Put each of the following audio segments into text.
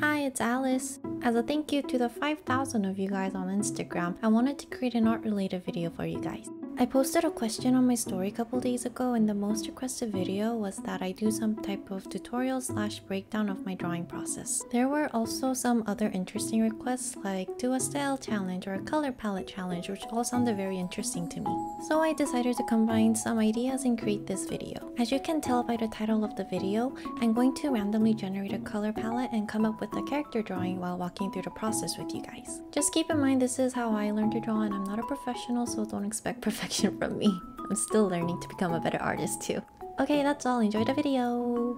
Hi, it's Alice. As a thank you to the 5,000 of you guys on Instagram, I wanted to create an art related video for you guys. I posted a question on my story a couple days ago, and the most requested video was that I do some type of tutorial / breakdown of my drawing process. There were also some other interesting requests like do a style challenge or a color palette challenge, which all sounded very interesting to me. So I decided to combine some ideas and create this video. As you can tell by the title of the video, I'm going to randomly generate a color palette and come up with a character drawing while walking through the process with you guys. Just keep in mind this is how I learned to draw, and I'm not a professional, so don't expect perfection from me. I'm still learning to become a better artist too. Okay, that's all. Enjoy the video!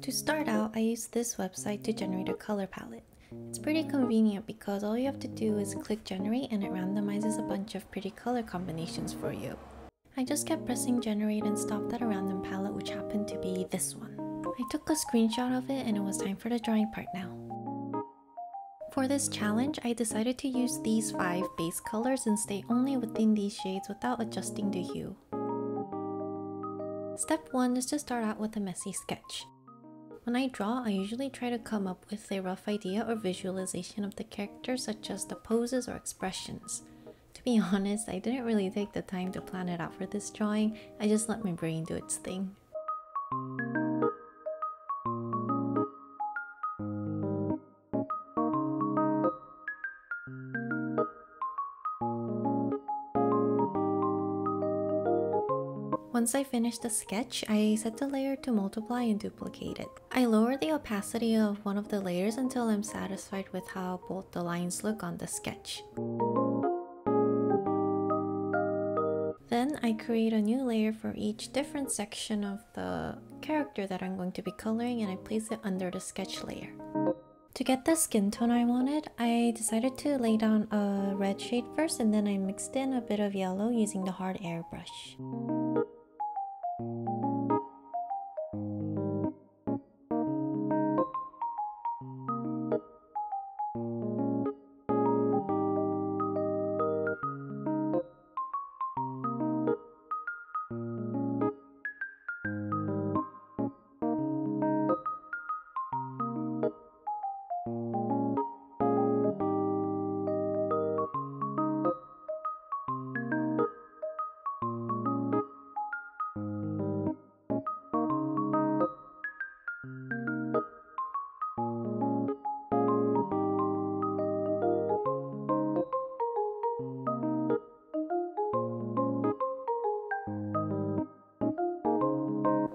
To start out, I used this website to generate a color palette. It's pretty convenient because all you have to do is click generate and it randomizes a bunch of pretty color combinations for you. I just kept pressing generate and stopped at a random palette, which happened to be this one. I took a screenshot of it and it was time for the drawing part now. For this challenge, I decided to use these 5 base colors and stay only within these shades without adjusting the hue. Step 1 is to start out with a messy sketch. When I draw, I usually try to come up with a rough idea or visualization of the characters, such as the poses or expressions. To be honest, I didn't really take the time to plan it out for this drawing, I just let my brain do its thing. Once I finished the sketch, I set the layer to multiply and duplicate it. I lower the opacity of one of the layers until I'm satisfied with how both the lines look on the sketch. Then I create a new layer for each different section of the character that I'm going to be coloring, and I place it under the sketch layer. To get the skin tone I wanted, I decided to lay down a red shade first, and then I mixed in a bit of yellow using the hard airbrush.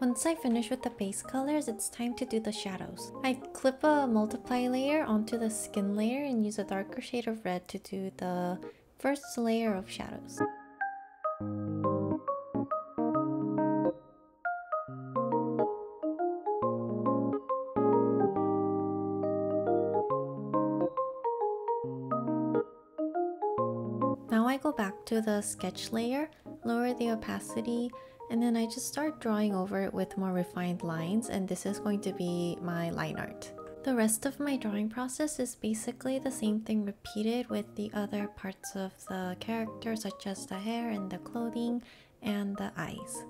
Once I finish with the base colors, it's time to do the shadows. I clip a multiply layer onto the skin layer and use a darker shade of red to do the first layer of shadows. Now I go back to the sketch layer, lower the opacity, and then I just start drawing over it with more refined lines, and this is going to be my line art. The rest of my drawing process is basically the same thing repeated with the other parts of the character, such as the hair and the clothing and the eyes.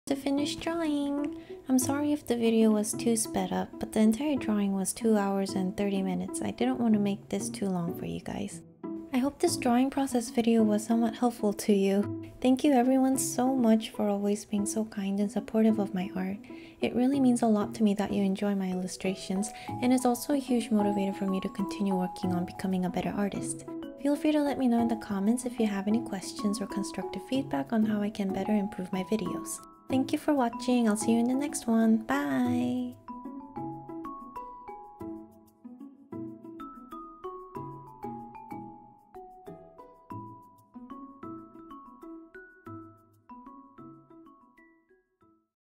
to finish drawing. I'm sorry if the video was too sped up, but the entire drawing was 2 hours and 30 minutes. I didn't want to make this too long for you guys. I hope this drawing process video was somewhat helpful to you. Thank you everyone so much for always being so kind and supportive of my art. It really means a lot to me that you enjoy my illustrations, and it's also a huge motivator for me to continue working on becoming a better artist. Feel free to let me know in the comments if you have any questions or constructive feedback on how I can better improve my videos. Thank you for watching. I'll see you in the next one. Bye!